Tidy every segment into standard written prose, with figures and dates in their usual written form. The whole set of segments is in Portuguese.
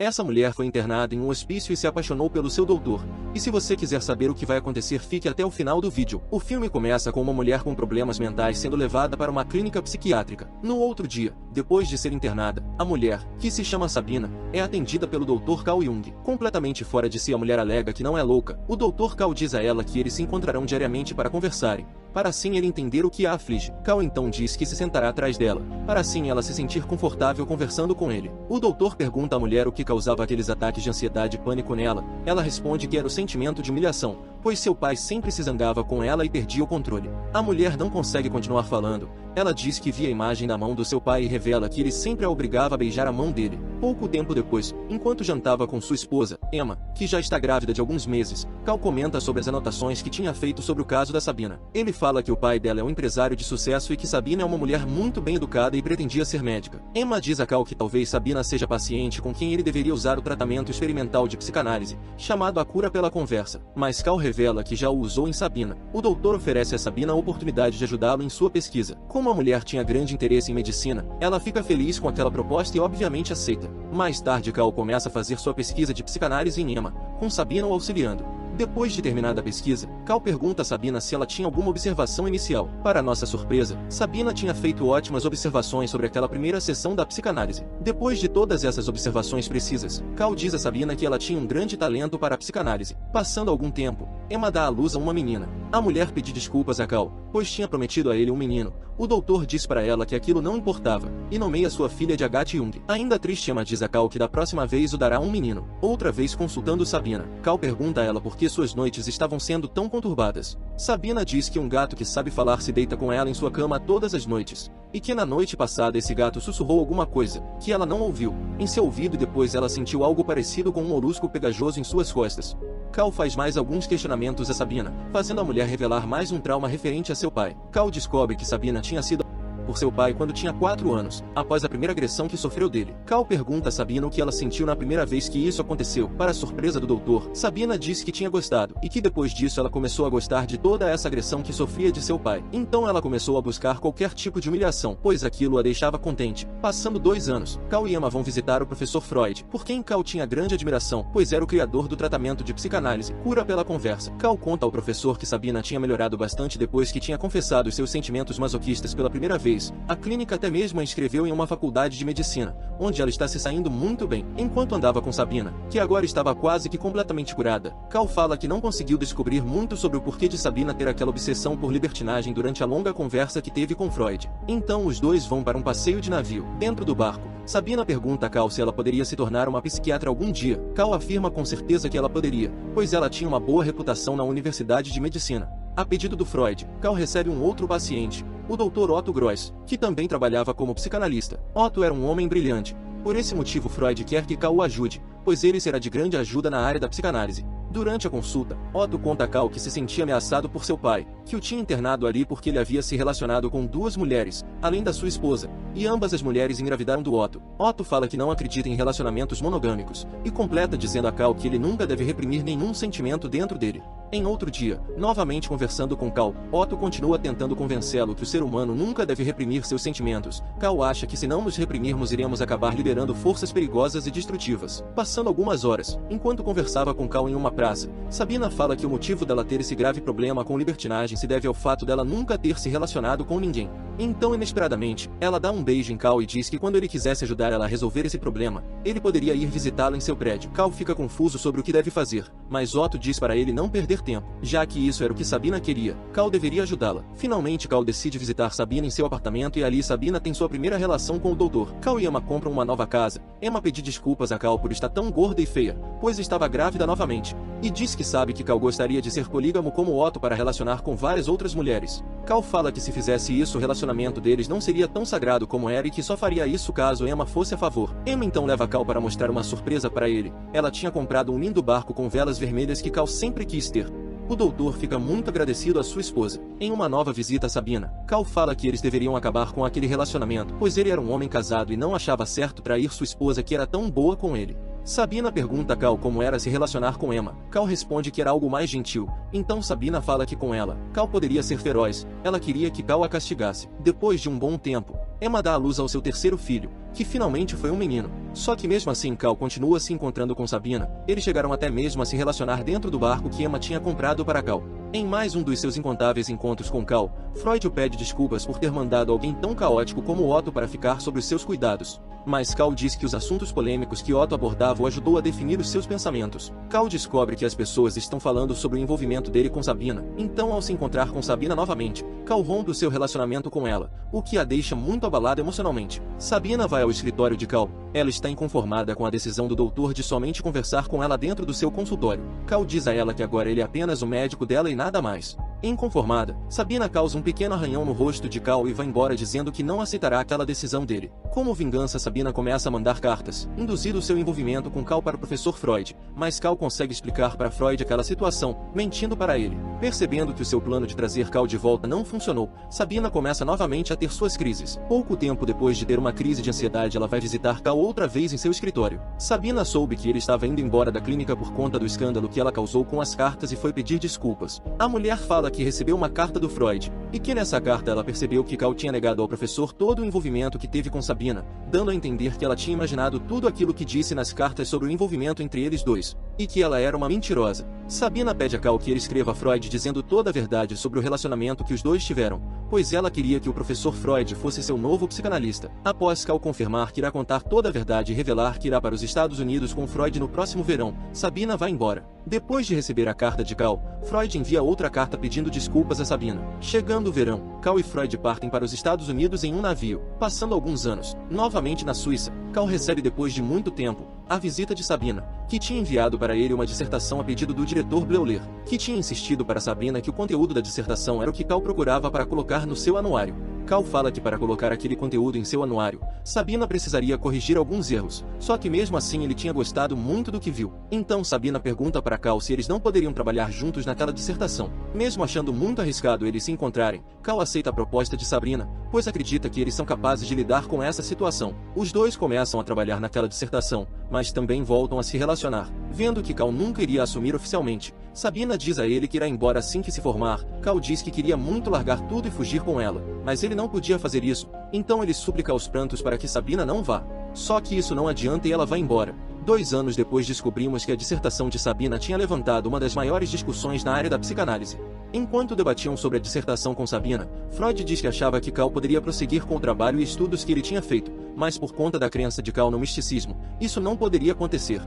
Essa mulher foi internada em um hospício e se apaixonou pelo seu doutor. E se você quiser saber o que vai acontecer, fique até o final do vídeo. O filme começa com uma mulher com problemas mentais sendo levada para uma clínica psiquiátrica. No outro dia, depois de ser internada, a mulher, que se chama Sabina, é atendida pelo Dr. Carl Jung. Completamente fora de si, a mulher alega que não é louca. O Dr. Carl diz a ela que eles se encontrarão diariamente para conversarem, para assim ele entender o que a aflige. Carl então diz que se sentará atrás dela, para assim ela se sentir confortável conversando com ele. O doutor pergunta à mulher o que causava aqueles ataques de ansiedade e pânico nela. Ela responde que era o sentimento de humilhação, pois seu pai sempre se zangava com ela e perdia o controle. A mulher não consegue continuar falando. Ela diz que via a imagem da mão do seu pai e revela que ele sempre a obrigava a beijar a mão dele. Pouco tempo depois, enquanto jantava com sua esposa, Emma, que já está grávida de alguns meses, Carl comenta sobre as anotações que tinha feito sobre o caso da Sabina. Ele fala que o pai dela é um empresário de sucesso e que Sabina é uma mulher muito bem educada e pretendia ser médica. Emma diz a Carl que talvez Sabina seja paciente com quem ele deveria usar o tratamento experimental de psicanálise, chamado a cura pela conversa, mas Carl revela que já o usou em Sabina. O doutor oferece a Sabina a oportunidade de ajudá-lo em sua pesquisa. Como a mulher tinha grande interesse em medicina, ela fica feliz com aquela proposta e obviamente aceita. Mais tarde, Carl começa a fazer sua pesquisa de psicanálise em Emma, com Sabina o auxiliando. Depois de terminada a pesquisa, Carl pergunta a Sabina se ela tinha alguma observação inicial. Para nossa surpresa, Sabina tinha feito ótimas observações sobre aquela primeira sessão da psicanálise. Depois de todas essas observações precisas, Carl diz a Sabina que ela tinha um grande talento para a psicanálise. Passando algum tempo, Emma dá à luz a uma menina. A mulher pede desculpas a Carl, pois tinha prometido a ele um menino. O doutor diz para ela que aquilo não importava, e nomeia sua filha de H. Jung. Ainda triste, Emma diz a Carl que da próxima vez o dará um menino. Outra vez consultando Sabina, Carl pergunta a ela por que suas noites estavam sendo tão conturbadas. Sabina diz que um gato que sabe falar se deita com ela em sua cama todas as noites, e que na noite passada esse gato sussurrou alguma coisa, que ela não ouviu, em seu ouvido e depois ela sentiu algo parecido com um molusco pegajoso em suas costas. Carl faz mais alguns questionamentos a Sabina, fazendo a mulher revelar mais um trauma referente a seu pai. Carl descobre que Sabina tinha sido por seu pai quando tinha 4 anos, após a primeira agressão que sofreu dele. Carl pergunta a Sabina o que ela sentiu na primeira vez que isso aconteceu. Para a surpresa do doutor, Sabina disse que tinha gostado, e que depois disso ela começou a gostar de toda essa agressão que sofria de seu pai. Então ela começou a buscar qualquer tipo de humilhação, pois aquilo a deixava contente. Passando 2 anos, Carl e Emma vão visitar o professor Freud, por quem Carl tinha grande admiração, pois era o criador do tratamento de psicanálise, cura pela conversa. Carl conta ao professor que Sabina tinha melhorado bastante depois que tinha confessado os seus sentimentos masoquistas pela primeira vez. A clínica até mesmo a inscreveu em uma faculdade de medicina, onde ela está se saindo muito bem. Enquanto andava com Sabina, que agora estava quase que completamente curada, Carl fala que não conseguiu descobrir muito sobre o porquê de Sabina ter aquela obsessão por libertinagem durante a longa conversa que teve com Freud. Então os dois vão para um passeio de navio. Dentro do barco, Sabina pergunta a Carl se ela poderia se tornar uma psiquiatra algum dia. Carl afirma com certeza que ela poderia, pois ela tinha uma boa reputação na Universidade de Medicina. A pedido do Freud, Carl recebe um outro paciente, o Dr. Otto Gross, que também trabalhava como psicanalista. Otto era um homem brilhante. Por esse motivo Freud quer que Carl o ajude, pois ele será de grande ajuda na área da psicanálise. Durante a consulta, Otto conta a Carl que se sentia ameaçado por seu pai, que o tinha internado ali porque ele havia se relacionado com 2 mulheres, além da sua esposa, e ambas as mulheres engravidaram do Otto. Otto fala que não acredita em relacionamentos monogâmicos, e completa dizendo a Carl que ele nunca deve reprimir nenhum sentimento dentro dele. Em outro dia, novamente conversando com Carl, Otto continua tentando convencê-lo que o ser humano nunca deve reprimir seus sentimentos. Carl acha que se não nos reprimirmos iremos acabar liberando forças perigosas e destrutivas. Passando algumas horas, enquanto conversava com Carl em uma praça, Sabina fala que o motivo dela ter esse grave problema com libertinagem se deve ao fato dela nunca ter se relacionado com ninguém. Então, inesperadamente, ela dá um beijo em Carl e diz que quando ele quisesse ajudar ela a resolver esse problema, ele poderia ir visitá-la em seu prédio. Carl fica confuso sobre o que deve fazer, mas Otto diz para ele não perder tempo, já que isso era o que Sabina queria. Carl deveria ajudá-la. Finalmente Carl decide visitar Sabina em seu apartamento e ali Sabina tem sua primeira relação com o doutor. Carl e Emma compram uma nova casa. Emma pede desculpas a Carl por estar tão gorda e feia, pois estava grávida novamente, e diz que sabe que Carl gostaria de ser polígamo como Otto para relacionar com várias outras mulheres. Carl fala que se fizesse isso o relacionamento deles não seria tão sagrado como era e que só faria isso caso Emma fosse a favor. Emma então leva Carl para mostrar uma surpresa para ele. Ela tinha comprado um lindo barco com velas vermelhas que Carl sempre quis ter. O doutor fica muito agradecido à sua esposa. Em uma nova visita a Sabina, Carl fala que eles deveriam acabar com aquele relacionamento, pois ele era um homem casado e não achava certo trair sua esposa que era tão boa com ele. Sabina pergunta a Carl como era se relacionar com Emma. Carl responde que era algo mais gentil. Então Sabina fala que com ela, Carl poderia ser feroz. Ela queria que Carl a castigasse. Depois de um bom tempo, Emma dá à luz ao seu terceiro filho, que finalmente foi um menino. Só que mesmo assim Cal continua se encontrando com Sabina, eles chegaram até mesmo a se relacionar dentro do barco que Emma tinha comprado para Cal. Em mais um dos seus incontáveis encontros com Cal, Freud o pede desculpas por ter mandado alguém tão caótico como Otto para ficar sob os seus cuidados. Mas Cal diz que os assuntos polêmicos que Otto abordava o ajudou a definir os seus pensamentos. Cal descobre que as pessoas estão falando sobre o envolvimento dele com Sabina, então ao se encontrar com Sabina novamente, Cal rompe o seu relacionamento com ela, o que a deixa muito abalada emocionalmente. Sabina vai ao escritório de Cal. Ela está inconformada com a decisão do doutor de somente conversar com ela dentro do seu consultório. Cal diz a ela que agora ele é apenas o médico dela e nada mais. Inconformada, Sabina causa um pequeno arranhão no rosto de Cal e vai embora dizendo que não aceitará aquela decisão dele. Como vingança, Sabina começa a mandar cartas, induzindo seu envolvimento com Cal para o professor Freud, mas Cal consegue explicar para Freud aquela situação, mentindo para ele. Percebendo que o seu plano de trazer Cal de volta não funcionou, Sabina começa novamente a ter suas crises. Pouco tempo depois de ter uma crise de ansiedade, ela vai visitar Cal outra vez em seu escritório. Sabina soube que ele estava indo embora da clínica por conta do escândalo que ela causou com as cartas e foi pedir desculpas. A mulher fala que recebeu uma carta do Freud, e que nessa carta ela percebeu que Cal tinha negado ao professor todo o envolvimento que teve com Sabina, dando a entender que ela tinha imaginado tudo aquilo que disse nas cartas sobre o envolvimento entre eles dois, e que ela era uma mentirosa. Sabina pede a Cal que ele escreva a Freud dizendo toda a verdade sobre o relacionamento que os dois tiveram, pois ela queria que o professor Freud fosse seu novo psicanalista. Após Cal confirmar que irá contar toda a verdade e revelar que irá para os Estados Unidos com Freud no próximo verão, Sabina vai embora. Depois de receber a carta de Cal, Freud envia outra carta pedindo desculpas a Sabina. Chegando o verão, Cal e Freud partem para os Estados Unidos em um navio. Passando alguns anos, novamente na Suíça, Cal recebe depois de muito tempo a visita de Sabina, que tinha enviado para ele uma dissertação a pedido do diretor Bleuler, que tinha insistido para Sabina que o conteúdo da dissertação era o que Cal procurava para colocar no seu anuário. Cal fala que para colocar aquele conteúdo em seu anuário, Sabina precisaria corrigir alguns erros, só que mesmo assim ele tinha gostado muito do que viu. Então Sabina pergunta para Cal se eles não poderiam trabalhar juntos naquela dissertação. Mesmo achando muito arriscado eles se encontrarem, Cal aceita a proposta de Sabina, pois acredita que eles são capazes de lidar com essa situação. Os dois começam a trabalhar naquela dissertação, mas também voltam a se relacionar. Vendo que Cal nunca iria assumir oficialmente, Sabina diz a ele que irá embora assim que se formar. Cal diz que queria muito largar tudo e fugir com ela, mas ele não podia fazer isso, então ele suplica aos prantos para que Sabina não vá. Só que isso não adianta e ela vai embora. 2 anos depois descobrimos que a dissertação de Sabina tinha levantado uma das maiores discussões na área da psicanálise. Enquanto debatiam sobre a dissertação com Sabina, Freud diz que achava que Cal poderia prosseguir com o trabalho e estudos que ele tinha feito, mas por conta da crença de Cal no misticismo, isso não poderia acontecer.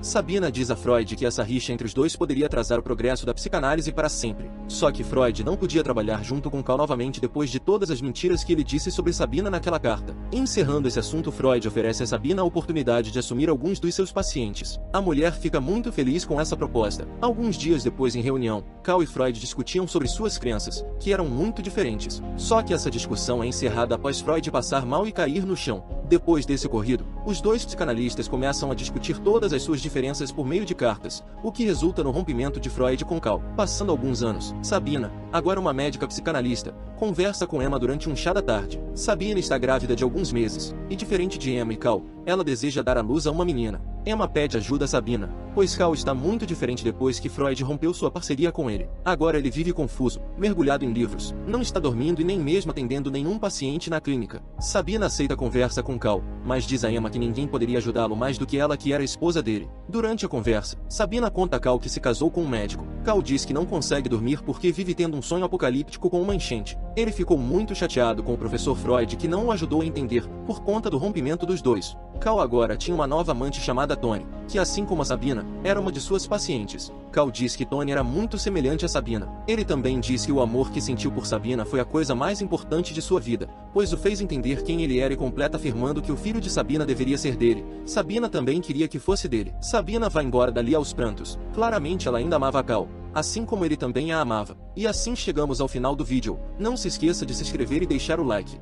Sabina diz a Freud que essa rixa entre os dois poderia atrasar o progresso da psicanálise para sempre. Só que Freud não podia trabalhar junto com Cal novamente depois de todas as mentiras que ele disse sobre Sabina naquela carta. Encerrando esse assunto, Freud oferece a Sabina a oportunidade de assumir alguns dos seus pacientes. A mulher fica muito feliz com essa proposta. Alguns dias depois, em reunião, Cal e Freud discutiam sobre suas crenças, que eram muito diferentes. Só que essa discussão é encerrada após Freud passar mal e cair no chão. Depois desse ocorrido, os dois psicanalistas começam a discutir todas as suas diferenças por meio de cartas, o que resulta no rompimento de Freud com Cal. Passando alguns anos, Sabina, agora uma médica psicanalista, conversa com Emma durante um chá da tarde. Sabina está grávida de alguns meses, e diferente de Emma e Cal, ela deseja dar à luz a uma menina. Emma pede ajuda a Sabina, pois Cal está muito diferente depois que Freud rompeu sua parceria com ele. Agora ele vive confuso, mergulhado em livros, não está dormindo e nem mesmo atendendo nenhum paciente na clínica. Sabina aceita a conversa com Cal, mas diz a Emma que ninguém poderia ajudá-lo mais do que ela, que era a esposa dele. Durante a conversa, Sabina conta a Cal que se casou com um médico. Cal diz que não consegue dormir porque vive tendo um sonho apocalíptico com uma enchente. Ele ficou muito chateado com o professor Freud, que não o ajudou a entender, por conta do rompimento dos dois. Cal agora tinha uma nova amante chamada Tony, que assim como a Sabina, era uma de suas pacientes. Cal diz que Tony era muito semelhante a Sabina. Ele também diz que o amor que sentiu por Sabina foi a coisa mais importante de sua vida, pois o fez entender quem ele era e completa afirmando que o filho de Sabina deveria ser dele. Sabina também queria que fosse dele. Sabina vai embora dali aos prantos. Claramente ela ainda amava Cal, assim como ele também a amava. E assim chegamos ao final do vídeo. Não se esqueça de se inscrever e deixar o like.